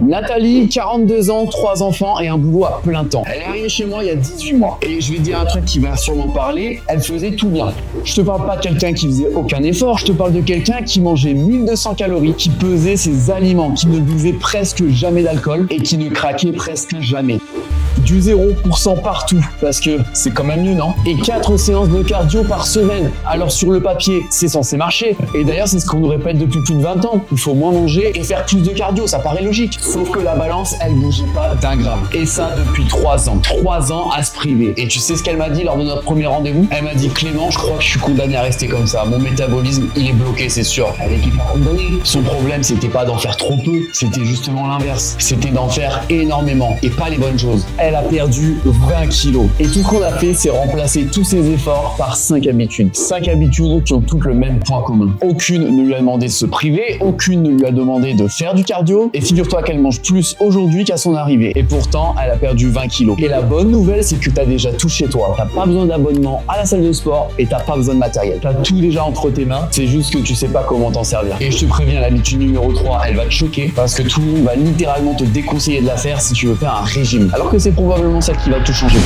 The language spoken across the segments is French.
Nathalie, 42 ans, 3 enfants et un boulot à plein temps. Elle est arrivée chez moi il y a 18 mois. Et je vais dire un truc qui va sûrement parler, elle faisait tout bien. Je te parle pas de quelqu'un qui faisait aucun effort, je te parle de quelqu'un qui mangeait 1200 calories, qui pesait ses aliments, qui ne buvait presque jamais d'alcool et qui ne craquait presque jamais. Du 0% partout, parce que c'est quand même mieux, non? Et 4 séances de cardio par semaine. Alors sur le papier, c'est censé marcher. Et d'ailleurs, c'est ce qu'on nous répète depuis plus de 20 ans. Il faut moins manger et faire plus de cardio, ça paraît logique. Sauf que la balance, elle bougeait pas d'un gramme. Et ça depuis 3 ans. 3 ans à se priver. Et tu sais ce qu'elle m'a dit lors de notre premier rendez-vous? Elle m'a dit, Clément, je crois que je suis condamné à rester comme ça. Mon métabolisme, il est bloqué, c'est sûr. Elle était pas condamnée. Son problème, c'était pas d'en faire trop peu, c'était justement l'inverse. C'était d'en faire énormément et pas les bonnes choses. Elle a perdu 20 kilos. Et tout ce qu'on a fait, c'est remplacer tous ses efforts par 5 habitudes. 5 habitudes qui ont toutes le même point commun. Aucune ne lui a demandé de se priver, aucune ne lui a demandé de faire du cardio. Et figure-toi qu'elle mange plus aujourd'hui qu'à son arrivée. Et pourtant, elle a perdu 20 kilos. Et la bonne nouvelle, c'est que tu as déjà tout chez toi. T'as pas besoin d'abonnement à la salle de sport et t'as pas besoin de matériel. T'as tout déjà entre tes mains. C'est juste que tu sais pas comment t'en servir. Et je te préviens, l'habitude numéro 3, elle va te choquer parce que tout le monde va littéralement te déconseiller de la faire si tu veux faire un régime. Alors que c'est probablement celle qui va tout changer.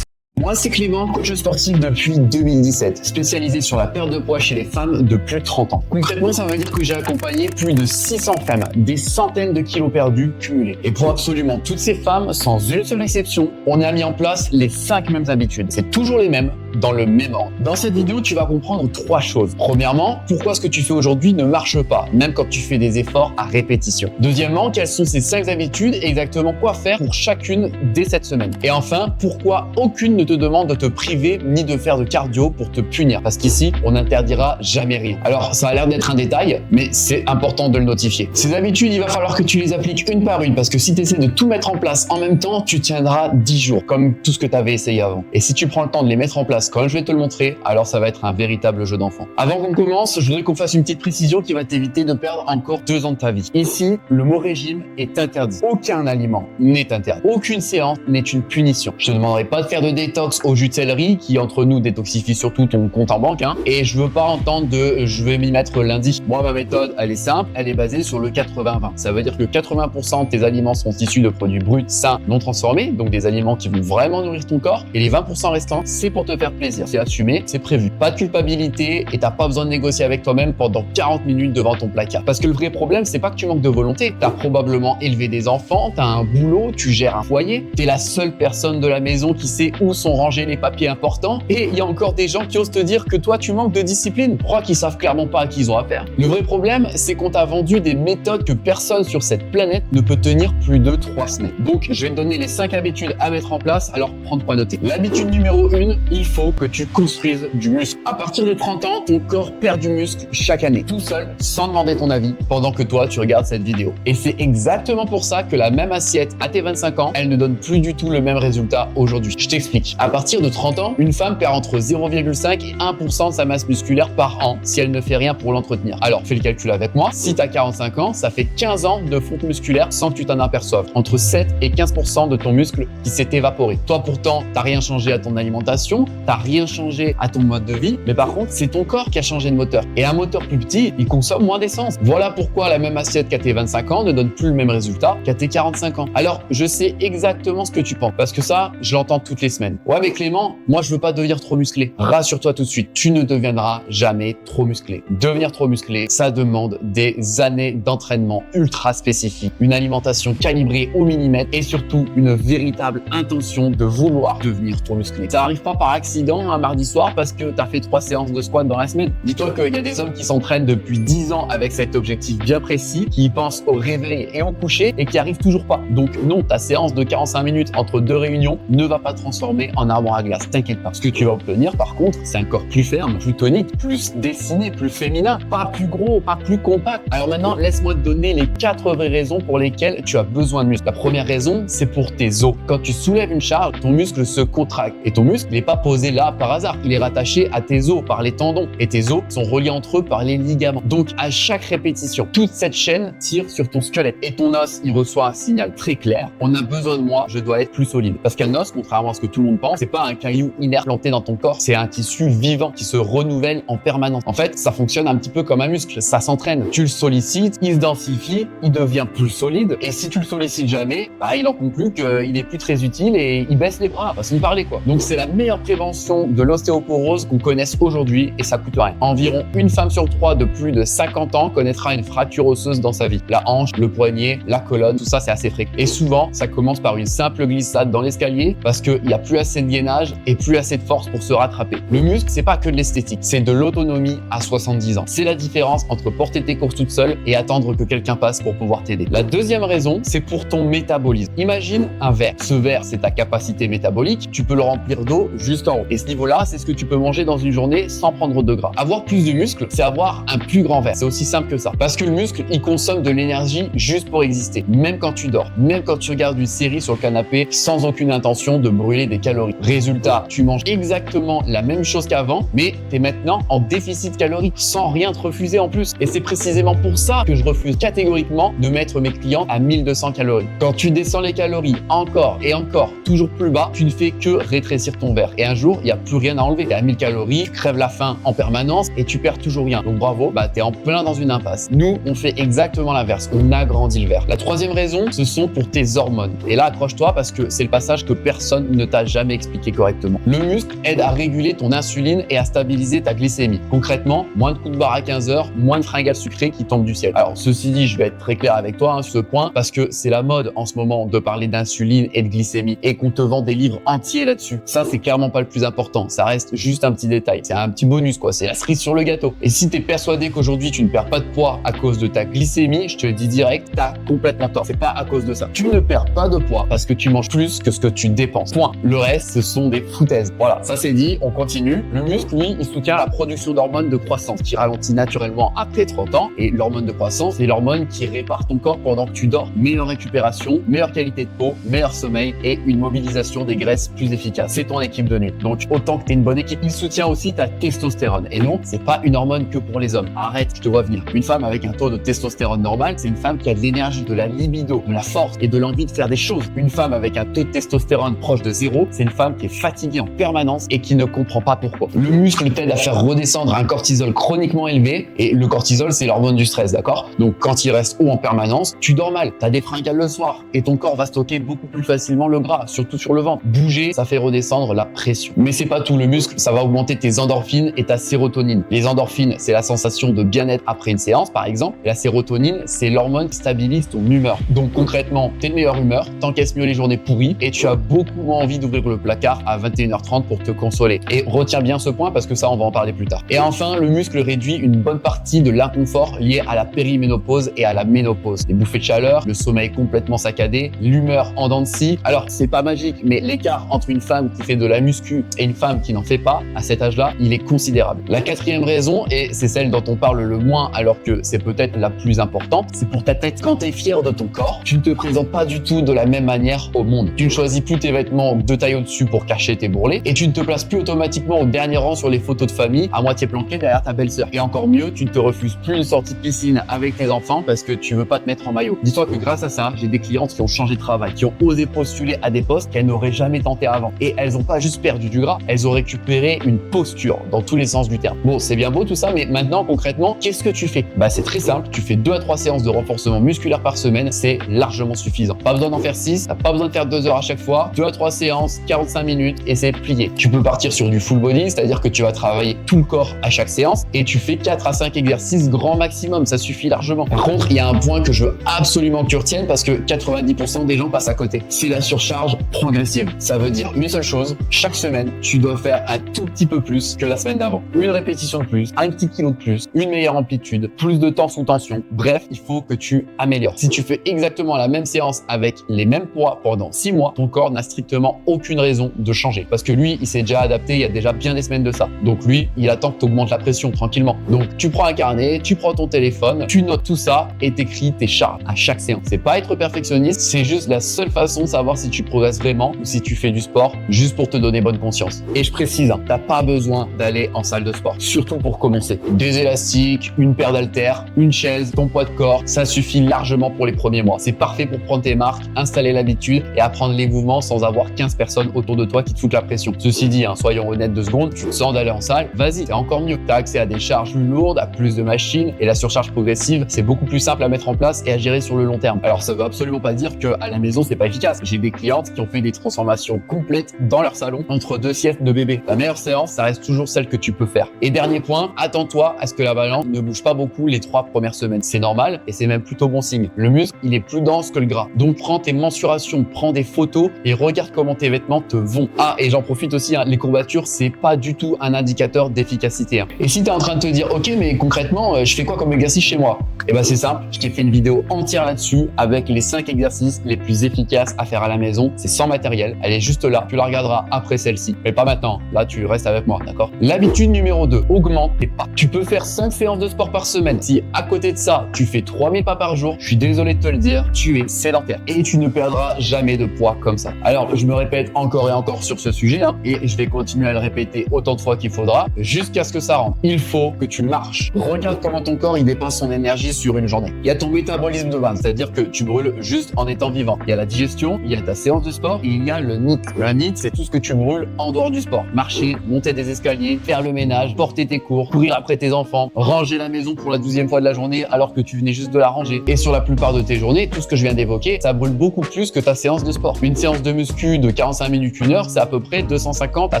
Moi, c'est Clément, coach sportif depuis 2017, spécialisé sur la perte de poids chez les femmes de plus de 30 ans. Concrètement, ça veut dire que j'ai accompagné plus de 600 femmes, des centaines de kilos perdus cumulés. Et pour absolument toutes ces femmes, sans une seule exception, on a mis en place les 5 mêmes habitudes. C'est toujours les mêmes, dans le même ordre. Dans cette vidéo, tu vas comprendre 3 choses. Premièrement, pourquoi ce que tu fais aujourd'hui ne marche pas, même quand tu fais des efforts à répétition. Deuxièmement, quelles sont ces 5 habitudes et exactement quoi faire pour chacune dès cette semaine. Et enfin, pourquoi aucune ne te demande de te priver ni de faire de cardio pour te punir. Parce qu'ici, on n'interdira jamais rien. Alors, ça a l'air d'être un détail, mais c'est important de le notifier. Ces habitudes, il va falloir que tu les appliques une par une, parce que si tu essaies de tout mettre en place en même temps, tu tiendras 10 jours, comme tout ce que tu avais essayé avant. Et si tu prends le temps de les mettre en place comme je vais te le montrer, alors ça va être un véritable jeu d'enfant. Avant qu'on commence, je voudrais qu'on fasse une petite précision qui va t'éviter de perdre encore 2 ans de ta vie. Ici, le mot régime est interdit. Aucun aliment n'est interdit. Aucune séance n'est une punition. Je te demanderai pas de faire de détox au jus de céleri qui, entre nous, détoxifie surtout ton compte en banque. Et je veux pas entendre de je vais m'y mettre lundi. Moi, ma méthode, elle est simple, elle est basée sur le 80-20. Ça veut dire que 80% de tes aliments sont issus de produits bruts, sains, non transformés, donc des aliments qui vont vraiment nourrir ton corps. Et les 20% restants, c'est pour te faire plaisir. C'est assumé, c'est prévu. Pas de culpabilité et t'as pas besoin de négocier avec toi-même pendant 40 minutes devant ton placard. Parce que le vrai problème, c'est pas que tu manques de volonté. T'as probablement élevé des enfants, t'as un boulot, tu gères un foyer, t'es la seule personne de la maison qui sait où sont rangés les papiers importants. Et il y a encore des gens qui osent te dire que toi, tu manques de discipline. Je crois qu'ils savent clairement pas à qui ils ont affaire. Le vrai problème, c'est qu'on t'a vendu des méthodes que personne sur cette planète ne peut tenir plus de 3 semaines. Donc, je vais te donner les 5 habitudes à mettre en place. Alors, prends de quoi noter. L'habitude numéro 1, il faut que tu construises du muscle. À partir de 30 ans, ton corps perd du muscle chaque année, tout seul, sans demander ton avis, pendant que toi, tu regardes cette vidéo. Et c'est exactement pour ça que la même assiette à tes 25 ans, elle ne donne plus du tout le même résultat aujourd'hui. Je t'explique. À partir de 30 ans, une femme perd entre 0,5 et 1% de sa masse musculaire par an si elle ne fait rien pour l'entretenir. Alors, fais le calcul avec moi. Si tu as 45 ans, ça fait 15 ans de fonte musculaire sans que tu t'en aperçoives. Entre 7 et 15% de ton muscle qui s'est évaporé. Toi, pourtant, t'as rien changé à ton alimentation, t'as rien changé à ton mode de vie, mais par contre, c'est ton corps qui a changé de moteur. Et un moteur plus petit, il consomme moins d'essence. Voilà pourquoi la même assiette qu'à tes 25 ans ne donne plus le même résultat qu'à tes 45 ans. Alors, je sais exactement ce que tu penses, parce que ça, je l'entends toutes les semaines. Ouais, mais Clément, moi, je veux pas devenir trop musclé. Rassure-toi tout de suite, tu ne deviendras jamais trop musclé. Devenir trop musclé, ça demande des années d'entraînement ultra spécifique, une alimentation calibrée au millimètre et surtout une véritable intention de vouloir devenir trop musclé. Ça arrive pas par accident un mardi soir parce que tu as fait 3 séances de squat dans la semaine. Dis-toi qu'il y a des hommes qui s'entraînent depuis 10 ans avec cet objectif bien précis, qui y pensent au réveil et au coucher et qui arrivent toujours pas. Donc non, ta séance de 45 minutes entre 2 réunions ne va pas te transformer en armoire à glace. T'inquiète pas. Ce que tu vas obtenir par contre, c'est un corps plus ferme, plus tonique, plus dessiné, plus féminin, pas plus gros, pas plus compact. Alors maintenant, laisse-moi te donner les 4 vraies raisons pour lesquelles tu as besoin de muscles. La première raison, c'est pour tes os. Quand tu soulèves une charge, ton muscle se contracte et ton muscle n'est pas posé posé là par hasard. Il est rattaché à tes os par les tendons et tes os sont reliés entre eux par les ligaments. Donc à chaque répétition, toute cette chaîne tire sur ton squelette et ton os, il reçoit un signal très clair. On a besoin de moi, je dois être plus solide. Parce qu'un os, contrairement à ce que tout le monde pense, c'est pas un caillou inerte planté dans ton corps, c'est un tissu vivant qui se renouvelle en permanence. En fait, ça fonctionne un petit peu comme un muscle, ça s'entraîne. Tu le sollicites, il se densifie, il devient plus solide et si tu le sollicites jamais, il en conclut qu'il est plus très utile et il baisse les bras, façon de parler quoi. Donc c'est la meilleure prévention de l'ostéoporose qu'on connaisse aujourd'hui et ça coûte rien. Environ une femme sur 3 de plus de 50 ans connaîtra une fracture osseuse dans sa vie. La hanche, le poignet, la colonne, tout ça c'est assez fréquent. Et souvent, ça commence par une simple glissade dans l'escalier parce qu'il n'y a plus assez de gainage et plus assez de force pour se rattraper. Le muscle, c'est pas que de l'esthétique, c'est de l'autonomie à 70 ans. C'est la différence entre porter tes courses toute seule et attendre que quelqu'un passe pour pouvoir t'aider. La deuxième raison, c'est pour ton métabolisme. Imagine un verre. Ce verre, c'est ta capacité métabolique. Tu peux le remplir d'eau juste en haut. Et ce niveau-là, c'est ce que tu peux manger dans une journée sans prendre de gras. Avoir plus de muscles, c'est avoir un plus grand verre. C'est aussi simple que ça. Parce que le muscle, il consomme de l'énergie juste pour exister. Même quand tu dors, même quand tu regardes une série sur le canapé sans aucune intention de brûler des calories. Résultat, tu manges exactement la même chose qu'avant, mais tu es maintenant en déficit calorique sans rien te refuser en plus. Et c'est précisément pour ça que je refuse catégoriquement de mettre mes clients à 1200 calories. Quand tu descends les calories encore et encore, toujours plus bas, tu ne fais que rétrécir ton verre. Et un jour, il n'y a plus rien à enlever. Tu es à 1000 calories, tu crèves la faim en permanence et tu perds toujours rien. Donc bravo, tu es en plein dans une impasse. Nous, on fait exactement l'inverse. On agrandit le verre. La troisième raison, ce sont pour tes hormones. Et là, accroche-toi parce que c'est le passage que personne ne t'a jamais expliqué correctement. Le muscle aide à réguler ton insuline et à stabiliser ta glycémie. Concrètement, moins de coups de barre à 15 heures, moins de fringales sucrées qui tombent du ciel. Alors, ceci dit, je vais être très clair avec toi sur ce point parce que c'est la mode en ce moment de parler d'insuline et de glycémie et qu'on te vend des livres entiers là-dessus. Ça, c'est clairement pas le plus important. Ça reste juste un petit détail. C'est un petit bonus, quoi. C'est la cerise sur le gâteau. Et si tu es persuadé qu'aujourd'hui, tu ne perds pas de poids à cause de ta glycémie, je te le dis direct, t'as complètement tort. C'est pas à cause de ça. Tu ne perds pas de poids parce que tu manges plus que ce que tu dépenses. Point. Le reste, ce sont des foutaises. Voilà, ça c'est dit, on continue. Le muscle, lui, il soutient la production d'hormones de croissance qui ralentit naturellement après 30 ans. Et l'hormone de croissance, c'est l'hormone qui répare ton corps pendant que tu dors. Meilleure récupération, meilleure qualité de peau, meilleur sommeil et une mobilisation des graisses plus efficace. C'est ton équipe de nuit. Donc, autant que tu es une bonne équipe, il soutient aussi ta testostérone. Et non, c'est pas une hormone que pour les hommes. Arrête, je te vois venir. Une femme avec un taux de testostérone normal, c'est une femme qui a de l'énergie, de la libido, de la force et de l'envie de faire des choses. Une femme avec un taux de testostérone proche de 0, c'est une femme qui est fatiguée en permanence et qui ne comprend pas pourquoi. Le muscle t'aide à faire redescendre un cortisol chroniquement élevé et le cortisol, c'est l'hormone du stress, d'accord? Donc, quand il reste haut en permanence, tu dors mal, t'as des fringales le soir et ton corps va stocker beaucoup plus facilement le gras, surtout sur le ventre. Bouger, ça fait redescendre la pression. Mais c'est pas tout, le muscle, ça va augmenter tes endorphines et ta sérotonine. Les endorphines, c'est la sensation de bien-être après une séance, par exemple. Et la sérotonine, c'est l'hormone qui stabilise ton humeur. Donc concrètement, t'es de meilleure humeur, t'encaisses mieux les journées pourries et tu as beaucoup moins envie d'ouvrir le placard à 21h30 pour te consoler. Et retiens bien ce point parce que ça, on va en parler plus tard. Et enfin, le muscle réduit une bonne partie de l'inconfort lié à la périménopause et à la ménopause. Les bouffées de chaleur, le sommeil complètement saccadé, l'humeur en dents de scie. Alors, c'est pas magique, mais l'écart entre une femme qui fait de la muscu et une femme qui n'en fait pas, à cet âge-là, il est considérable. La quatrième raison, et c'est celle dont on parle le moins alors que c'est peut-être la plus importante, c'est pour ta tête. Quand tu es fier de ton corps, tu ne te présentes pas du tout de la même manière au monde. Tu ne choisis plus tes vêtements de taille au-dessus pour cacher tes bourrelets et tu ne te places plus automatiquement au dernier rang sur les photos de famille à moitié planqué derrière ta belle-sœur. Et encore mieux, tu ne te refuses plus une sortie de piscine avec tes enfants parce que tu veux pas te mettre en maillot. Dis-toi que grâce à ça, j'ai des clientes qui ont changé de travail, qui ont osé postuler à des postes qu'elles n'auraient jamais tenté avant. Et elles n'ont pas juste perdu du gras, elles ont récupéré une posture dans tous les sens du terme. Bon, c'est bien beau tout ça, mais maintenant concrètement, qu'est-ce que tu fais? C'est très simple, tu fais 2 à 3 séances de renforcement musculaire par semaine, c'est largement suffisant. Pas besoin d'en faire 6, t'as pas besoin de faire 2 heures à chaque fois, 2 à 3 séances, 45 minutes et c'est plié. Tu peux partir sur du full body, c'est-à-dire que tu vas travailler tout le corps à chaque séance et tu fais 4 à 5 exercices grand maximum, ça suffit largement. Par contre, il y a un point que je veux absolument que tu retiennes parce que 90% des gens passent à côté. C'est la surcharge progressive. Ça veut dire une seule chose, chaque semaine, tu dois faire un tout petit peu plus que la semaine d'avant. Une répétition de plus, un petit kilo de plus, une meilleure amplitude, plus de temps sous tension. Bref, il faut que tu améliores. Si tu fais exactement la même séance avec les mêmes poids pendant 6 mois, ton corps n'a strictement aucune raison de changer. Parce que lui, il s'est déjà adapté il y a déjà bien des semaines de ça. Donc lui, il attend que tu augmentes la pression tranquillement. Donc tu prends un carnet, tu prends ton téléphone, tu notes tout ça et t'écris tes charges à chaque séance. C'est pas être perfectionniste, c'est juste la seule façon de savoir si tu progresses vraiment ou si tu fais du sport juste pour te donner bonne conscience. conscience. Et je précise, t'as pas besoin d'aller en salle de sport, surtout pour commencer. Des élastiques, une paire d'haltères, une chaise, ton poids de corps, ça suffit largement pour les premiers mois. C'est parfait pour prendre tes marques, installer l'habitude et apprendre les mouvements sans avoir 15 personnes autour de toi qui te foutent la pression. Ceci dit, soyons honnêtes 2 secondes, tu te sens d'aller en salle, vas-y, c'est encore mieux. Tu as accès à des charges plus lourdes, à plus de machines et la surcharge progressive, c'est beaucoup plus simple à mettre en place et à gérer sur le long terme. Alors ça veut absolument pas dire qu'à la maison, c'est pas efficace. J'ai des clientes qui ont fait des transformations complètes dans leur salon entre 2 siestes de bébé. La meilleure séance, ça reste toujours celle que tu peux faire. Et dernier point, attends-toi à ce que la balance ne bouge pas beaucoup les 3 premières semaines. C'est normal et c'est même plutôt bon signe. Le muscle, il est plus dense que le gras. Donc prends tes mensurations, prends des photos et regarde comment tes vêtements te vont. Ah, et j'en profite aussi, les courbatures, c'est pas du tout un indicateur d'efficacité. Et si tu es en train de te dire, ok, mais concrètement, je fais quoi comme exercice chez moi? Eh ben c'est simple, je t'ai fait une vidéo entière là-dessus avec les 5 exercices les plus efficaces à faire à la maison. C'est sans matériel, elle est juste là. Tu la regarderas après celle-ci, mais pas maintenant. Là, tu restes avec moi, d'accord? L'habitude numéro 2, augmente tes pas. Tu peux faire 5 séances de sport par semaine. Si à côté de ça, tu fais 3000 pas par jour, je suis désolé de te le dire, tu es sédentaire et tu ne perdras jamais de poids comme ça. Alors, je me répète encore et encore sur ce sujet et je vais continuer à le répéter autant de fois qu'il faudra jusqu'à ce que ça rentre. Il faut que tu marches. Regarde comment ton corps il dépense son énergie sur une journée. Il y a ton métabolisme de base, c'est-à-dire que tu brûles juste en étant vivant. Il y a la digestion, il y a ta séance de sport et il y a le NEAT. Le NEAT, c'est tout ce que tu brûles en dehors du sport. Marcher, monter des escaliers, faire le ménage, porter tes cours, courir après tes enfants, ranger la maison pour la 12e fois de la journée alors que tu venais juste de la ranger. Et sur la plupart de tes journées, tout ce que je viens d'évoquer, ça brûle beaucoup plus que ta séance de sport. Une séance de muscu de 45 minutes, 1 heure, c'est à peu près 250 à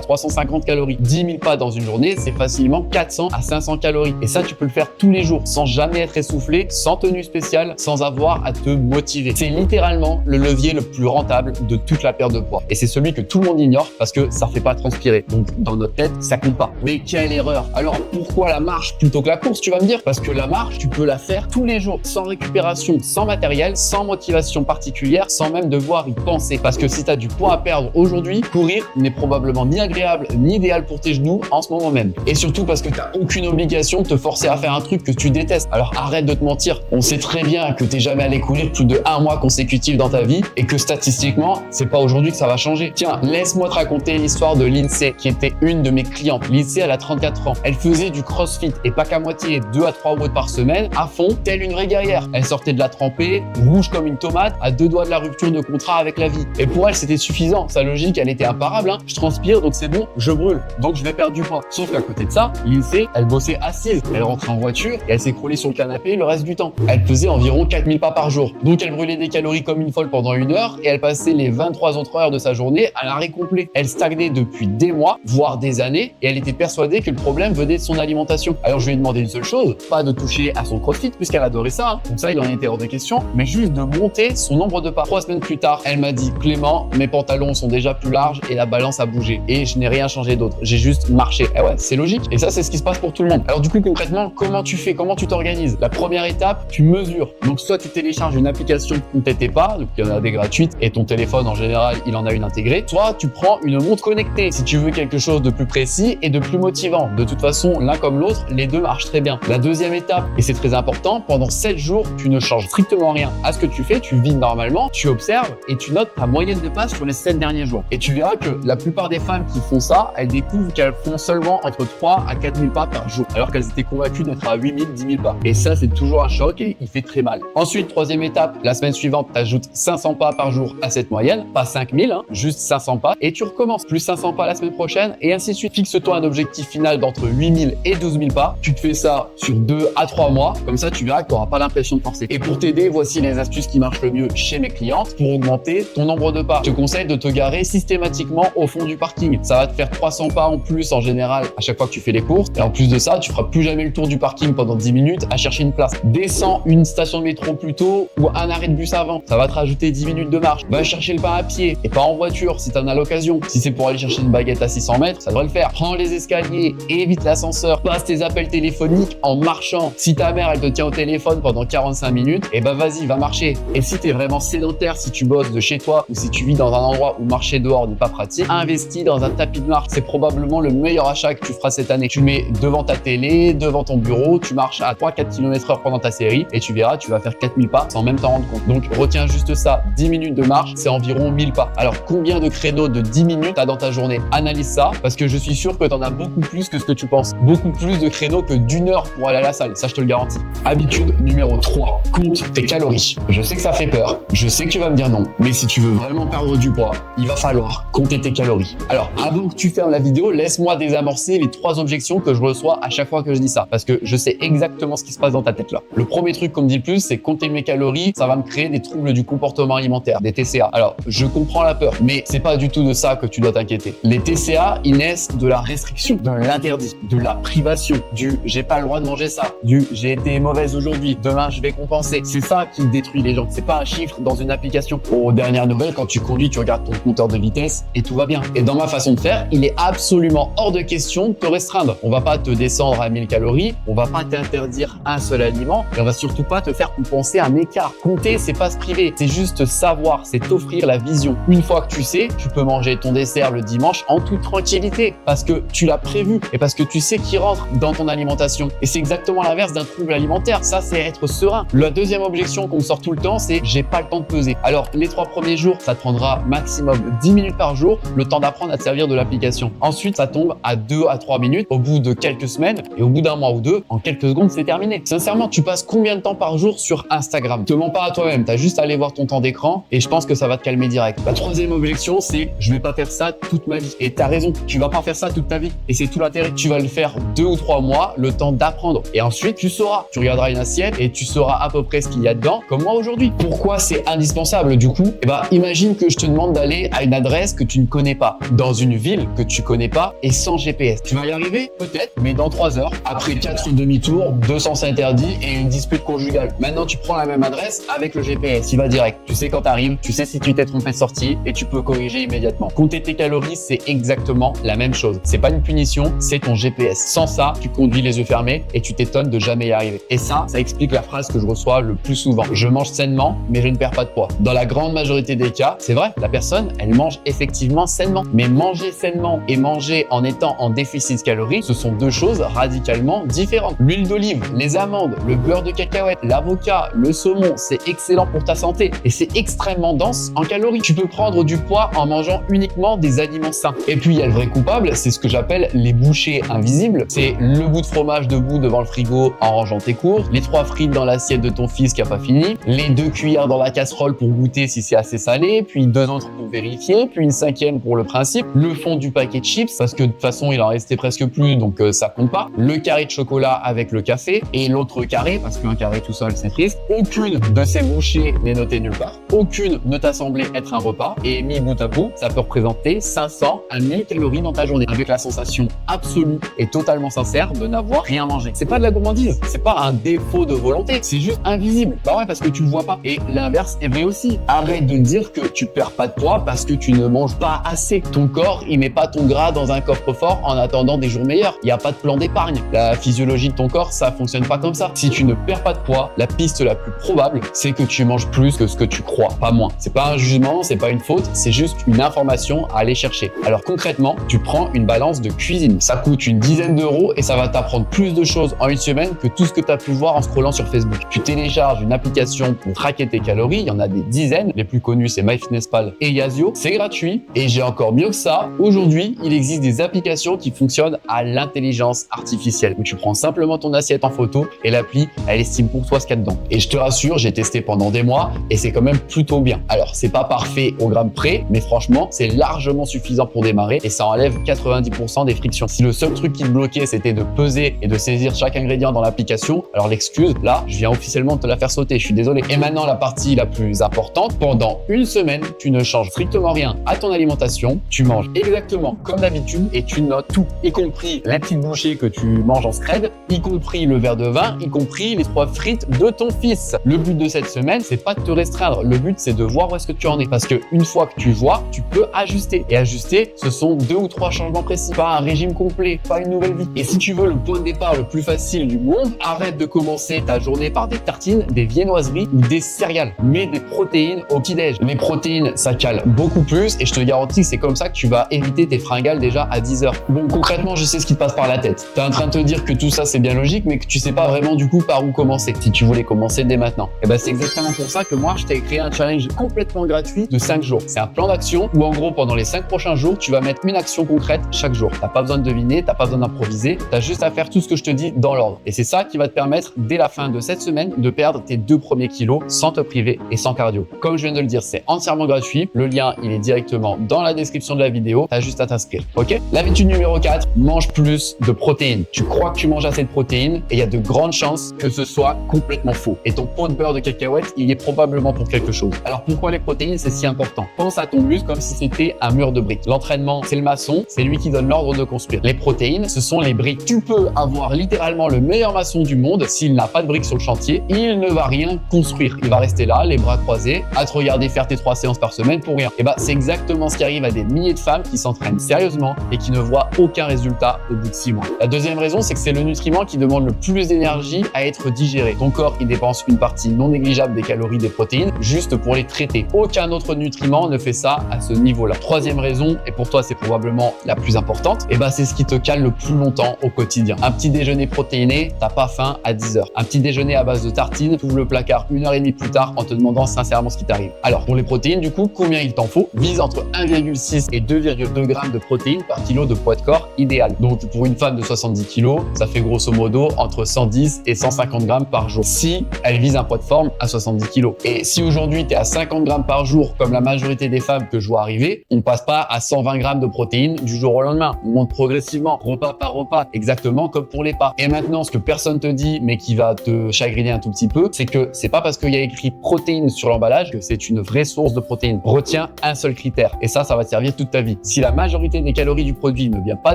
350 calories. 10 000 pas dans une journée, c'est facilement 400 à 500 calories. Et ça, tu peux le faire tous les jours sans jamais être essoufflé, sans tenue spéciale, sans avoir à te motiver. C'est littéralement le levier le plus rentable de toute la perte de poids. Et c'est celui que tout le monde ignore parce que ça fait pas transpirer. Donc, dans notre tête, ça compte pas. Mais quelle erreur! Alors, pourquoi la marche plutôt que la course, tu vas me dire? Parce que la marche, tu peux la faire tous les jours, sans récupération, sans matériel, sans motivation particulière, sans même devoir y penser. Parce que si tu as du poids à perdre aujourd'hui, courir n'est probablement ni agréable, ni idéal pour tes genoux en ce moment même. Et surtout parce que tu n'as aucune obligation de te forcer à faire un truc que tu détestes. Alors arrête de te mentir. On sait très bien que tu n'es jamais allé courir plus de 1 mois consécutif dans ta vie et que statistiquement, c'est pas aujourd'hui que ça va changer. Tiens, laisse-moi te raconter l'histoire de Lindsay, qui était une de mes clientes. Lindsay, elle a 34 ans. Elle faisait du crossfit et pas qu'à moitié, 2 à 3 watts par semaine, à fond, telle une vraie guerrière. Elle sortait de la trempée, rouge comme une tomate, à 2 doigts de la rupture de contrat avec la vie. Et pour elle, c'était suffisant. Sa logique, elle était imparable. Je transpire, donc c'est bon, je brûle. Donc je vais perdre du poids. Sauf qu'à côté de ça, Lindsay, elle bossait assise. Elle rentrait en voiture et elle s'écroulait sur le canapé le reste du temps. Elle faisait environ 4000 pas par jour. Donc elle brûlait des calories comme une folle pendant 1 heure et elle passait les 23 autres heures de sa journée à l'arrêt complet. Elle stagnait depuis des mois, voire des années, et elle était persuadée que le problème venait de son alimentation. Alors je lui ai demandé une seule chose, pas de toucher à son crossfit puisqu'elle adorait ça. Donc ça, il en était hors de question, mais juste de monter son nombre de pas. 3 semaines plus tard, elle m'a dit: Clément, mes pantalons sont déjà plus larges et la balance a bougé. Et je n'ai rien changé d'autre. J'ai juste marché. Et ouais, c'est logique. Et ça, c'est ce qui se passe pour tout le monde. Alors du coup, concrètement, comment tu fais? Comment tu t'organises? La première étape, tu mesures. Donc soit tu télécharges une application pour compter tes pas, donc il y en a des gratuites, et ton téléphone en général, il en a une intégrée. Soit tu prends une montre connectée si tu veux quelque chose de plus précis et de plus motivant. De toute façon, l'un comme l'autre, les deux marchent très bien. La deuxième étape, et c'est très important, pendant 7 jours, tu ne changes strictement rien à ce que tu fais, tu vis normalement, tu observes et tu notes ta moyenne de pas sur les 7 derniers jours. Et tu verras que la plupart des femmes qui font ça, elles découvrent qu'elles font seulement entre 3 à 4000 pas par jour, alors qu'elles étaient convaincues d'être à 8000, 10 000 pas. Et ça, c'est toujours un choc et il fait très mal. Ensuite, troisième étape, la semaine suivante, tu ajoutes 500 pas par jour à cette moyenne, pas 5000, juste 500 pas, et tu recommences, plus 500 pas la semaine prochaine, et ainsi de suite. Fixe-toi un objectif final d'entre 8000 et 12 000 pas. Tu te fais ça sur 2 à 3 mois, comme ça, tu verras que tu n'auras pas l'impression de forcer. Et pour t'aider, voici les astuces qui marchent le mieux chez mes clientes pour augmenter ton nombre de pas. Je te conseille de te garer systématiquement au fond du parking. Ça va te faire 300 pas en plus en général à chaque fois que tu fais les courses. Et en plus de ça, tu feras plus jamais le tour du parking pendant 10 minutes à chercher une place. Descends une station de métro plus tôt ou un arrêt de bus avant. Ça va te rajouter 10 minutes de marche. Va chercher le pain à pied et pas en voiture si tu en as l'occasion. Si c'est pour aller chercher une baguette à 600 mètres, ça devrait le faire. Prends les escaliers, évite l'ascenseur, passe tes appels téléphoniques en marchant. Si ta mère, elle te tient au téléphone pendant 45 minutes, et ben vas-y, va marcher. Et si tu es vraiment sédentaire, si tu bosses de chez toi ou si tu vis dans un endroit où marcher dehors n'est pas pratique, investis dans un tapis de marche. C'est probablement le meilleur achat que tu feras cette année. Tu mets devant ta télé, devant ton bureau, tu marches à 3-4 km/h pendant ta série et tu verras, tu vas faire 4000 pas sans même t'en rendre compte. Donc retiens juste ça, 10 minutes de marche, c'est environ 1000 pas. Alors combien de créneaux de 10 minutes t'as dans ta ta journée. Analyse ça parce que je suis sûr que tu en as beaucoup plus que ce que tu penses. Beaucoup plus de créneaux que d'1 heure pour aller à la salle. Ça, je te le garantis. Habitude numéro 3. Compte tes calories. Je sais que ça fait peur. Je sais que tu vas me dire non. Mais si tu veux vraiment perdre du poids, il va falloir compter tes calories. Alors, avant que tu fermes la vidéo, laisse-moi désamorcer les 3 objections que je reçois à chaque fois que je dis ça. Parce que je sais exactement ce qui se passe dans ta tête là. Le premier truc qu'on me dit le plus, c'est compter mes calories, ça va me créer des troubles du comportement alimentaire, des TCA. Alors, je comprends la peur, mais c'est pas du tout de ça que tu dois t'inquiéter. Les TCA, ils naissent de la restriction, de l'interdit, de la privation, du j'ai pas le droit de manger ça, du j'ai été mauvaise aujourd'hui, demain je vais compenser. C'est ça qui détruit les gens. C'est pas un chiffre dans une application. Aux dernières nouvelles, quand tu conduis, tu regardes ton compteur de vitesse et tout va bien. Et dans ma façon de faire, il est absolument hors de question de te restreindre. On va pas te descendre à 1000 calories, on va pas t'interdire un seul aliment et on va surtout pas te faire compenser un écart. Compter, c'est pas se priver, c'est juste savoir, c'est t'offrir la vision. Une fois que tu sais, tu peux manger ton dessert le dimanche en toute tranquillité parce que tu l'as prévu et parce que tu sais qu'il rentre dans ton alimentation. Et c'est exactement l'inverse d'un trouble alimentaire. Ça, c'est être serein. La deuxième objection qu'on me sort tout le temps, c'est j'ai pas le temps de peser. Alors, les 3 premiers jours, ça te prendra maximum 10 minutes par jour, le temps d'apprendre à te servir de l'application. Ensuite, ça tombe à 2 à 3 minutes au bout de quelques semaines et au bout d'un mois ou deux, en quelques secondes, c'est terminé. Sincèrement, tu passes combien de temps par jour sur Instagram? Te mens pas à toi-même, t'as juste à aller voir ton temps d'écran et je pense que ça va te calmer direct. La troisième objection, c'est je vais pas faire ça toute ma vie. Et t'as raison, tu vas pas faire ça toute ta vie. Et c'est tout l'intérêt. Tu vas le faire 2 ou 3 mois, le temps d'apprendre. Et ensuite, tu sauras. Tu regarderas une assiette et tu sauras à peu près ce qu'il y a dedans, comme moi aujourd'hui. Pourquoi c'est indispensable du coup? Imagine que je te demande d'aller à une adresse que tu ne connais pas, dans une ville que tu connais pas et sans GPS. Tu vas y arriver? Peut-être, mais dans 3 heures, après 4 demi-tours, 2 sens interdits et une dispute conjugale. Maintenant, tu prends la même adresse avec le GPS. Tu vas direct. Tu sais quand t'arrives, tu sais si tu t'es trompé de sortie et tu peux corriger immédiatement. Compter tes calories, c'est exactement la même chose. C'est pas une punition, c'est ton GPS. Sans ça, tu conduis les yeux fermés et tu t'étonnes de jamais y arriver. Et ça explique la phrase que je reçois le plus souvent. Je mange sainement, mais je ne perds pas de poids. Dans la grande majorité des cas, c'est vrai, la personne, elle mange effectivement sainement. Mais manger sainement et manger en étant en déficit calorique, ce sont 2 choses radicalement différentes. L'huile d'olive, les amandes, le beurre de cacahuète, l'avocat, le saumon, c'est excellent pour ta santé et c'est extrêmement dense en calories. Tu peux prendre du poids en mangeant uniquement des aliments sains. Et puis, il y a le vrai coupable, c'est ce que j'appelle les bouchées invisibles. C'est le bout de fromage debout devant le frigo en rangeant tes courses, les 3 frites dans l'assiette de ton fils qui a pas fini, les 2 cuillères dans la casserole pour goûter si c'est assez salé, puis 2 autres pour vérifier, puis une 5e pour le principe, le fond du paquet de chips parce que de toute façon il en restait presque plus donc ça compte pas, le carré de chocolat avec le café et l'autre carré parce qu'un carré tout seul c'est triste. Aucune de ces bouchées n'est notée nulle part. Aucune ne t'a semblé être un repas et mis bout à bout, ça peut représenter 500 à 1000 calories dans ta journée avec la sensation absolue et totalement sincère de n'avoir rien mangé. C'est pas de la gourmandise, c'est pas un défaut de volonté, c'est juste invisible. Bah ouais, parce que tu le vois pas. Et l'inverse est vrai aussi. Arrête de dire que tu perds pas de poids parce que tu ne manges pas assez. Ton corps, il met pas ton gras dans un coffre-fort en attendant des jours meilleurs. Il y a pas de plan d'épargne. La physiologie de ton corps, ça fonctionne pas comme ça. Si tu ne perds pas de poids, la piste la plus probable, c'est que tu manges plus que ce que tu crois, pas moins. C'est pas un jugement, c'est pas une faute, c'est juste une information à aller chercher. Alors concrètement, tu prends une balance de cuisine. Ça coûte une dizaine d'euros et ça va t'apprendre plus de choses en une semaine que tout ce que tu as pu voir en scrollant sur Facebook. Tu télécharges une application pour traquer tes calories, il y en a des dizaines. Les plus connus, c'est MyFitnessPal et Yazio. C'est gratuit et j'ai encore mieux que ça. Aujourd'hui, il existe des applications qui fonctionnent à l'intelligence artificielle où tu prends simplement ton assiette en photo et l'appli, elle estime pour toi ce qu'il y a dedans. Et je te rassure, j'ai testé pendant des mois et c'est quand même plutôt bien. Alors, c'est pas parfait au gramme près, mais franchement, c'est largement suffisant pour démarrer et ça enlève 90% des frictions. Si le seul truc qui te bloquait, c'était de peser et de saisir chaque ingrédient dans l'application, alors l'excuse, là, je viens officiellement de te la faire sauter, je suis désolé. Et maintenant, la partie la plus importante, pendant une semaine, tu ne changes strictement rien à ton alimentation, tu manges exactement comme d'habitude et tu notes tout, y compris la petite bouchée que tu manges en scred, y compris le verre de vin, y compris les 3 frites de ton fils. Le but de cette semaine, c'est pas de te restreindre, le but c'est de voir où est-ce que tu en es. Parce que une fois que tu vois, tu peux ajuster. Et ajuster, ce sont 2 ou 3 changements précis, pas un régime complet, pas une nouvelle vie. Et si tu veux le point de départ le plus facile du monde, arrête de commencer ta journée par des tartines, des viennoiseries ou des céréales. Mets des protéines au petit-déj. Les protéines, ça cale beaucoup plus et je te garantis que c'est comme ça que tu vas éviter tes fringales déjà à 10 heures. Bon, concrètement, je sais ce qui te passe par la tête. Tu es en train de te dire que tout ça c'est bien logique, mais que tu sais pas vraiment du coup par où commencer. Si tu voulais commencer dès maintenant. Et ben c'est exactement pour ça que moi je t'ai créé un challenge complètement gratuit de 5 jours. C'est un plan d'action où en gros pendant les 5 5 prochains jours, tu vas mettre une action concrète chaque jour. T'as pas besoin de deviner, t'as pas besoin d'improviser, t'as juste à faire tout ce que je te dis dans l'ordre. Et c'est ça qui va te permettre, dès la fin de cette semaine, de perdre tes 2 premiers kilos sans te priver et sans cardio. Comme je viens de le dire, c'est entièrement gratuit. Le lien, il est directement dans la description de la vidéo. T'as juste à t'inscrire. Ok? L'habitude numéro 4, mange plus de protéines. Tu crois que tu manges assez de protéines et il y a de grandes chances que ce soit complètement faux. Et ton pot de beurre de cacahuète, il est probablement pour quelque chose. Alors pourquoi les protéines, c'est si important? Pense à ton muscle comme si c'était un mur de briques. L'entraînement, c'est le maçon, c'est lui qui donne l'ordre de construire. Les protéines, ce sont les briques. Tu peux avoir littéralement le meilleur maçon du monde, s'il n'a pas de briques sur le chantier, il ne va rien construire. Il va rester là, les bras croisés, à te regarder faire tes 3 séances par semaine pour rien. Et bah, c'est exactement ce qui arrive à des milliers de femmes qui s'entraînent sérieusement et qui ne voient aucun résultat au bout de 6 mois. La deuxième raison, c'est que c'est le nutriment qui demande le plus d'énergie à être digéré. Ton corps, il dépense une partie non négligeable des calories des protéines juste pour les traiter. Aucun autre nutriment ne fait ça à ce niveau-là. Troisième raison, et pour toi, c'est probablement la plus importante, et bah, c'est ce qui te cale le plus longtemps au quotidien. Un petit déjeuner protéiné, t'as pas faim à 10 heures. Un petit déjeuner à base de tartines, tu ouvres le placard 1h30 plus tard en te demandant sincèrement ce qui t'arrive. Alors, pour les protéines, du coup, combien il t'en faut? Vise entre 1,6 et 2,2 grammes de protéines par kilo de poids de corps idéal. Donc, pour une femme de 70 kg, ça fait grosso modo entre 110 et 150 grammes par jour. Si elle vise un poids de forme à 70 kg. Et si aujourd'hui, tu es à 50 grammes par jour, comme la majorité des femmes que je vois arriver, on passe pas à 120 grammes de protéines du jour au lendemain. On monte progressivement, repas par repas, exactement comme pour les pas. Et maintenant, ce que personne te dit, mais qui va te chagriner un tout petit peu, c'est que c'est pas parce qu'il y a écrit protéines sur l'emballage que c'est une vraie source de protéines. Retiens un seul critère. Et ça va te servir toute ta vie. Si la majorité des calories du produit ne vient pas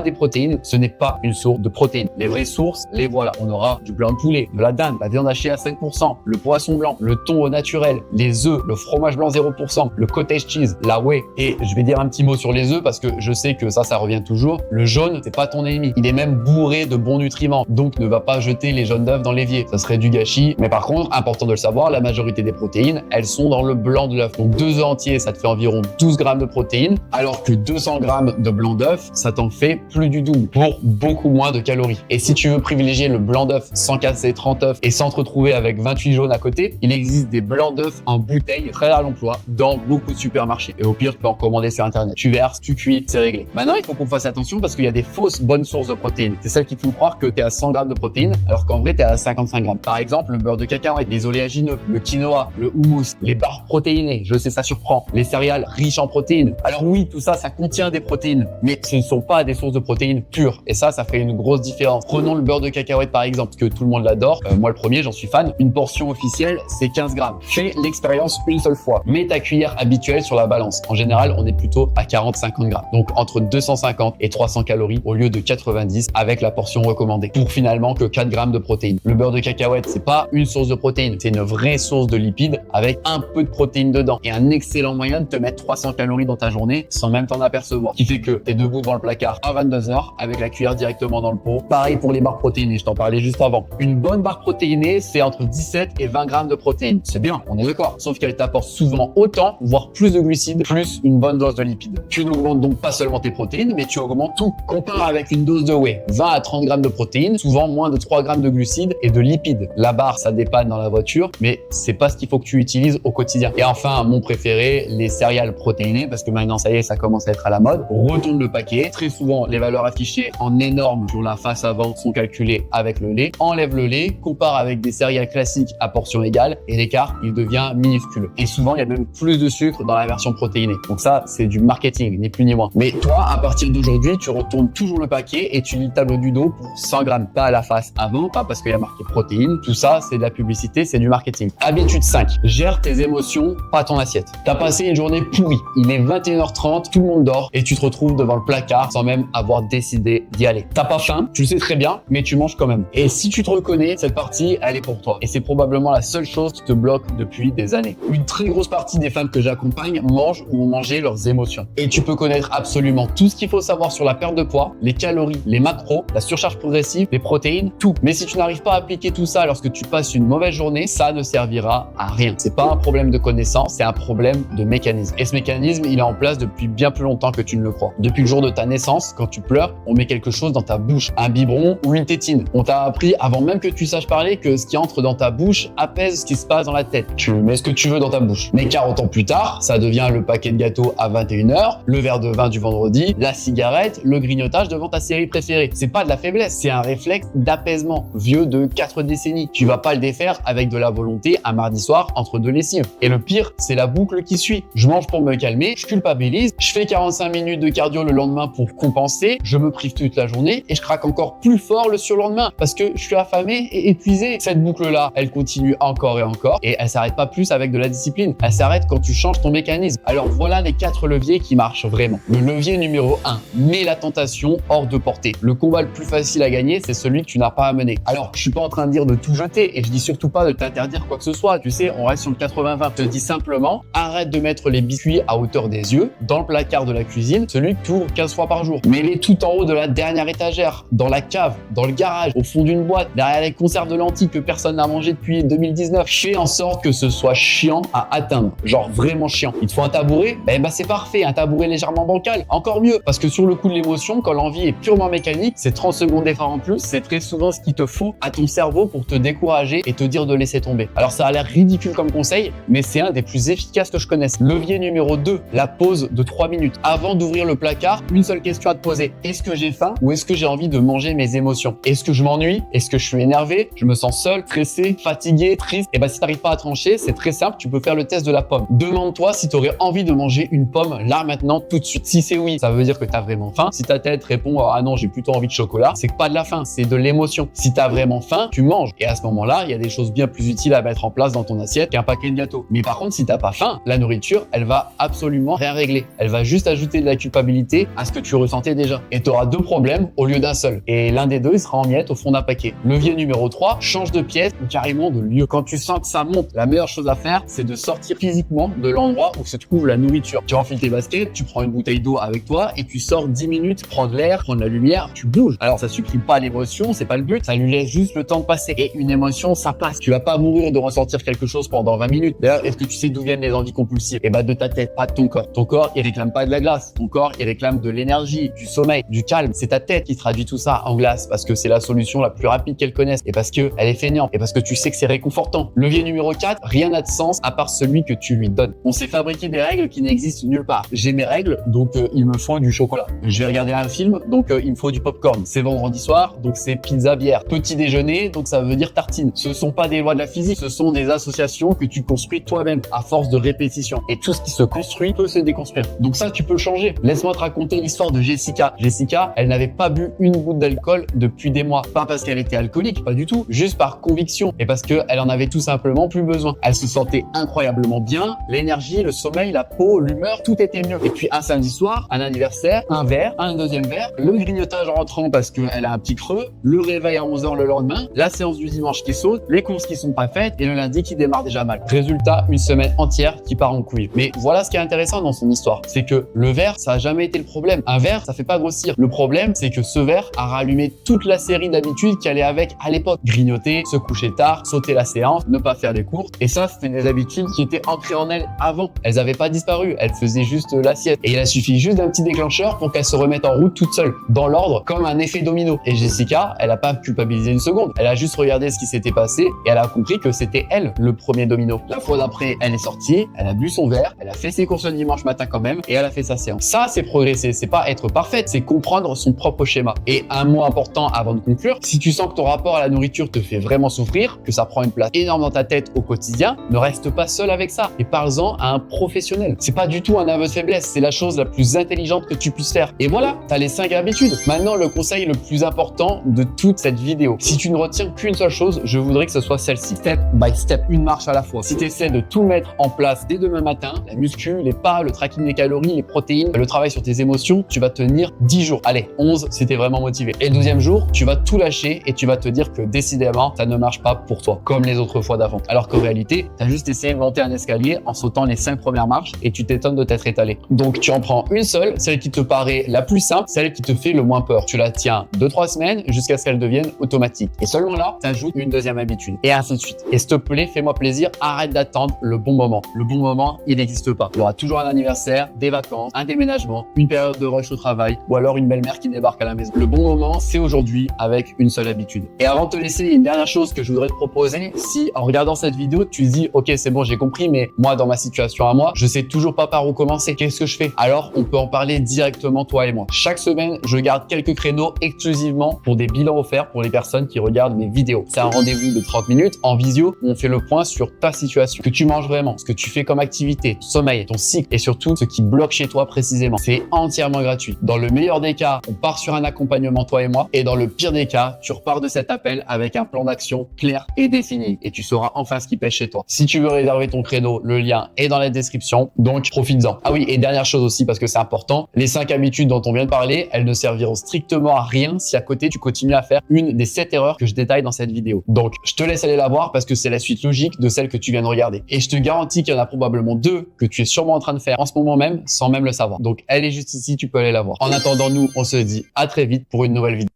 des protéines, ce n'est pas une source de protéines. Les vraies sources, les voilà. On aura du blanc de poulet, de la dinde, la viande hachée à 5%, le poisson blanc, le thon au naturel, les œufs, le fromage blanc 0%, le cottage cheese, la whey. Et je vais dire un petit mot sur les œufs parce que je sais que ça revient toujours. Le jaune, c'est pas ton ennemi. Il est même bourré de bons nutriments. Donc, ne va pas jeter les jaunes d'œufs dans l'évier. Ça serait du gâchis. Mais par contre, important de le savoir, la majorité des protéines, elles sont dans le blanc de l'œuf. Donc, 2 œufs entiers, ça te fait environ 12 grammes de protéines, alors que 200 grammes de blanc d'œuf, ça t'en fait plus du double pour beaucoup moins de calories. Et si tu veux privilégier le blanc d'œuf sans casser 30 œufs et sans te retrouver avec 28 jaunes à côté, il existe des blancs d'œufs en bouteille prêts à l'emploi dans beaucoup de supermarchés. Et au pire, tu peux en commander sur internet. Tu verses, tu cuis, c'est réglé. Maintenant, il faut qu'on fasse attention parce qu'il y a des fausses bonnes sources de protéines. C'est celles qui font croire que tu es à 100 grammes de protéines alors qu'en vrai, tu es à 55 grammes. Par exemple, le beurre de cacahuète, les oléagineux, le quinoa, le houmous, les barres protéinées. Je sais, ça surprend. Les céréales riches en protéines. Alors oui, tout ça, ça contient des protéines, mais ce ne sont pas des sources de protéines pures. Et ça fait une grosse différence. Prenons le beurre de cacahuète par exemple, que tout le monde l'adore. Moi, le premier, j'en suis fan. Une portion officielle, c'est 15 grammes. Fais l'expérience une seule fois. Mets ta cuillère habituelle sur la balance. En général, on est plutôt à 40-50 grammes. Donc, entre 250 et 300 calories au lieu de 90 avec la portion recommandée. Pour finalement que 4 grammes de protéines. Le beurre de cacahuète, c'est pas une source de protéines. C'est une vraie source de lipides avec un peu de protéines dedans. Et un excellent moyen de te mettre 300 calories dans ta journée sans même t'en apercevoir. Qui fait que t'es debout devant le placard à 22h avec la cuillère directement dans le pot. Pareil pour les barres protéinées, je t'en parlais juste avant. Une bonne barre protéinée, c'est entre 17 et 20 grammes de protéines. C'est bien, on est d'accord. Sauf qu'elle t'apporte souvent autant, voire plus de glucides, plus une bonne dose de lipides. Tu n'augmentes donc pas seulement tes protéines, mais tu augmentes tout. Compare avec une dose de whey. 20 à 30 grammes de protéines, souvent moins de 3 grammes de glucides et de lipides. La barre, ça dépanne dans la voiture, mais c'est pas ce qu'il faut que tu utilises au quotidien. Et enfin, mon préféré, les céréales protéinées, parce que maintenant, ça y est, ça commence à être à la mode. Retourne le paquet. Très souvent, les valeurs affichées en énorme sur la face avant sont calculées avec le lait. Enlève le lait, compare avec des céréales classiques à portion égale et l'écart, il devient minuscule. Et souvent, il y a même plus de sucre dans la version protéinée. Donc ça, c'est du marketing, ni plus ni moins. Mais toi, à partir d'aujourd'hui, tu retournes toujours le paquet et tu lis le tableau du dos pour 100 grammes. Pas à la face avant, pas parce qu'il y a marqué protéines. Tout ça, c'est de la publicité, c'est du marketing. Habitude 5. Gère tes émotions, pas ton assiette. T'as passé une journée pourrie. Il est 21h30, tout le monde dort et tu te retrouves devant le placard sans même avoir décidé d'y aller. T'as pas faim, tu le sais très bien, mais tu manges quand même. Et si tu te reconnais, cette partie, elle est pour toi. Et c'est probablement la seule chose qui te bloque depuis des années. Une très grosse partie des femmes que j'accompagne mangent ou ont mangé leurs émotions. Et tu peux connaître absolument tout ce qu'il faut savoir sur la perte de poids, les calories, les macros, la surcharge progressive, les protéines, tout. Mais si tu n'arrives pas à appliquer tout ça lorsque tu passes une mauvaise journée, ça ne servira à rien. C'est pas un problème de connaissance, c'est un problème de mécanisme. Et ce mécanisme, il est en place depuis bien plus longtemps que tu ne le crois. Depuis le jour de ta naissance, quand tu pleures, on met quelque chose dans ta bouche, un biberon ou une tétine. On t'a appris avant même que tu saches parler que ce qui entre dans ta bouche apaise ce qui se passe dans la tête. Tu mets ce que tu veux dans ta bouche. Mais 40 ans plus tard, ça devient le paquet de gâteaux à 21h, humeur, le verre de vin du vendredi, la cigarette, le grignotage devant ta série préférée. C'est pas de la faiblesse, c'est un réflexe d'apaisement, vieux de 4 décennies. Tu vas pas le défaire avec de la volonté un mardi soir entre 2 lessives. Et le pire, c'est la boucle qui suit. Je mange pour me calmer, je culpabilise, je fais 45 minutes de cardio le lendemain pour compenser, je me prive toute la journée et je craque encore plus fort le surlendemain parce que je suis affamé et épuisé. Cette boucle-là, elle continue encore et elle s'arrête pas plus avec de la discipline. Elle s'arrête quand tu changes ton mécanisme. Alors voilà les 4 leviers qui marchent vraiment. Le levier numéro 1, mets la tentation hors de portée. Le combat le plus facile à gagner, c'est celui que tu n'as pas à mener. Alors, je suis pas en train de dire de tout jeter et je dis surtout pas de t'interdire quoi que ce soit. Tu sais, on reste sur le 80-20. Je te dis simplement, arrête de mettre les biscuits à hauteur des yeux dans le placard de la cuisine, celui que tu ouvres 15 fois par jour. Mets-les tout en haut de la dernière étagère, dans la cave, dans le garage, au fond d'une boîte, derrière les conserves de lentilles que personne n'a mangé depuis 2019. Fais en sorte que ce soit chiant à atteindre, genre vraiment chiant. Il te faut un tabouret, c'est parfait, un tabouret légèrement bancal, encore mieux, parce que sur le coup de l'émotion, quand l'envie est purement mécanique, c'est 30 secondes d'effort en plus, c'est très souvent ce qu'il te faut à ton cerveau pour te décourager et te dire de laisser tomber. Alors ça a l'air ridicule comme conseil, mais c'est un des plus efficaces que je connaisse. Levier numéro 2, la pause de 3 minutes. Avant d'ouvrir le placard, une seule question à te poser. Est-ce que j'ai faim ou est-ce que j'ai envie de manger mes émotions? Est-ce que je m'ennuie? Est-ce que je suis énervé? Je me sens seul, stressé, fatigué, triste? Et si t'arrives pas à trancher, c'est très simple, tu peux faire le test de la pomme. Demande-toi si tu aurais envie de manger une pomme là, maintenant, tout de suite. Si c'est oui, ça veut dire que tu as vraiment faim. Si ta tête répond ah non, j'ai plutôt envie de chocolat, c'est pas de la faim, c'est de l'émotion. Si tu as vraiment faim, tu manges. Et à ce moment-là, il y a des choses bien plus utiles à mettre en place dans ton assiette qu'un paquet de gâteaux. Mais par contre, si t'as pas faim, la nourriture, elle va absolument rien régler. Elle va juste ajouter de la culpabilité à ce que tu ressentais déjà. Et tu auras 2 problèmes au lieu d'un seul. Et l'un des 2, il sera en miettes au fond d'un paquet. Levier numéro 3, change de pièce ou carrément de lieu. Quand tu sens que ça monte, la meilleure chose à faire, c'est de sortir physiquement de l'endroit où se trouve la nourriture. Tu enfiles tes baskets, tu prends une bouteille d'eau avec toi et tu sors 10 minutes, prendre l'air, prendre la lumière, tu bouges. Alors ça supprime pas l'émotion, c'est pas le but, ça lui laisse juste le temps de passer. Et une émotion, ça passe. Tu vas pas mourir de ressentir quelque chose pendant 20 minutes. D'ailleurs, est-ce que tu sais d'où viennent les envies compulsives? De ta tête, pas de ton corps. Ton corps, il réclame pas de la glace. Ton corps, il réclame de l'énergie, du sommeil, du calme. C'est ta tête qui traduit tout ça en glace parce que c'est la solution la plus rapide qu'elle connaisse et parce que elle est fainéante et parce que tu sais que c'est réconfortant. Levier numéro 4, rien n'a de sens à part celui que tu lui donnes. On s'est fabriqué des règles qui n'existent nulle part. J'ai mes règles, donc il me faut du chocolat. Je vais regarder un film, donc il me faut du popcorn. C'est vendredi soir, donc c'est pizza, bière. Petit déjeuner, donc ça veut dire tartine. Ce sont pas des lois de la physique, ce sont des associations que tu construis toi-même à force de répétition. Et tout ce qui se construit peut se déconstruire. Donc ça, tu peux le changer. Laisse-moi te raconter l'histoire de Jessica. Jessica, elle n'avait pas bu une goutte d'alcool depuis des mois. Pas parce qu'elle était alcoolique, pas du tout. Juste par conviction et parce qu'elle en avait tout simplement plus besoin. Elle se sentait incroyablement bien. L'énergie, le sommeil, la peau, l'humeur, tout était mieux. Et puis un samedi soir, un anniversaire, un verre, un deuxième verre, le grignotage en rentrant parce qu'elle a un petit creux, le réveil à 11h le lendemain, la séance du dimanche qui saute, les courses qui sont pas faites et le lundi qui démarre déjà mal. Résultat, une semaine entière qui part en couille. Mais voilà ce qui est intéressant dans son histoire, c'est que le verre, ça a jamais été le problème. Un verre, ça fait pas grossir. Le problème, c'est que ce verre a rallumé toute la série d'habitudes qui allait avec à l'époque. Grignoter, se coucher tard, sauter la séance, ne pas faire les courses. Et ça, c'était des habitudes qui étaient ancrées en elle avant. Elles avaient pas disparu. Elles faisaient juste l'assiette. Et il a suffi juste d'un petit déclencheur pour qu'elle se remette en route toute seule, dans l'ordre, comme un effet domino. Et Jessica, elle a pas culpabilisé une seconde. Elle a juste regardé ce qui s'était passé et elle a compris que c'était elle le premier domino. La fois d'après, elle est sortie, elle a bu son verre, elle a fait ses courses le dimanche matin quand même et elle a fait sa séance. Ça, c'est progresser. C'est pas être parfaite, c'est comprendre son propre schéma. Et un mot important avant de conclure, si tu sens que ton rapport à la nourriture te fait vraiment souffrir, que ça prend une place énorme dans ta tête au quotidien, ne reste pas seul avec ça et parle-en à un professionnel. C'est pas du tout un aveu de faiblesse, c'est la chose la plus intelligente que tu puisses faire. Et voilà, t'as les 5 habitudes. Maintenant, le conseil le plus important de toute cette vidéo. Si tu ne retiens qu'une seule chose, je voudrais que ce soit celle-ci. Step by step, une marche à la fois. Si tu essaies de tout mettre en place dès demain matin, la muscu, les pas, le tracking des calories, les protéines, le travail sur tes émotions, tu vas tenir 10 jours. Allez, 11 si t'es vraiment motivé. Et le 12e jour, tu vas tout lâcher et tu vas te dire que décidément, ça ne marche pas pour toi, comme les autres fois d'avant. Alors qu'en réalité, t'as juste essayé de monter un escalier en sautant les 5 premières marches et tu t'étonnes de t'être étalé. Donc tu en prends une seule, celle qui te paraît la plus simple, celle qui te fait le moins peur. Tu la tiens 2-3 semaines jusqu'à ce qu'elle devienne automatique. Et seulement là, t'ajoutes une deuxième habitude. Et ainsi de suite. Et s'il te plaît, fais-moi plaisir, arrête d'attendre le bon moment. Le bon moment, il n'existe pas. Il y aura toujours un anniversaire, des vacances, un déménagement, une période de rush au travail ou alors une belle-mère qui débarque à la maison. Le bon moment, c'est aujourd'hui avec une seule habitude. Et avant de te laisser, une dernière chose que je voudrais te proposer. Si en regardant cette vidéo, tu te dis, ok, c'est bon, j'ai compris, mais moi, dans ma situation à moi, je sais toujours pas par où commencer. Qu'est-ce ce que je fais. Alors, on peut en parler directement, toi et moi. Chaque semaine, je garde quelques créneaux exclusivement pour des bilans offerts pour les personnes qui regardent mes vidéos. C'est un rendez-vous de 30 minutes en visio où on fait le point sur ta situation, ce que tu manges vraiment, ce que tu fais comme activité, ton sommeil, ton cycle et surtout ce qui bloque chez toi précisément. C'est entièrement gratuit. Dans le meilleur des cas, on part sur un accompagnement, toi et moi, et dans le pire des cas, tu repars de cet appel avec un plan d'action clair et défini et tu sauras enfin ce qui pêche chez toi. Si tu veux réserver ton créneau, le lien est dans la description, donc profites-en. Ah oui, et dernière chose aussi parce que c'est important, les 5 habitudes dont on vient de parler, elles ne serviront strictement à rien si à côté tu continues à faire une des 7 erreurs que je détaille dans cette vidéo. Donc, je te laisse aller la voir parce que c'est la suite logique de celle que tu viens de regarder. Et je te garantis qu'il y en a probablement 2 que tu es sûrement en train de faire en ce moment même sans même le savoir. Donc, elle est juste ici, tu peux aller la voir. En attendant, nous, on se dit à très vite pour une nouvelle vidéo.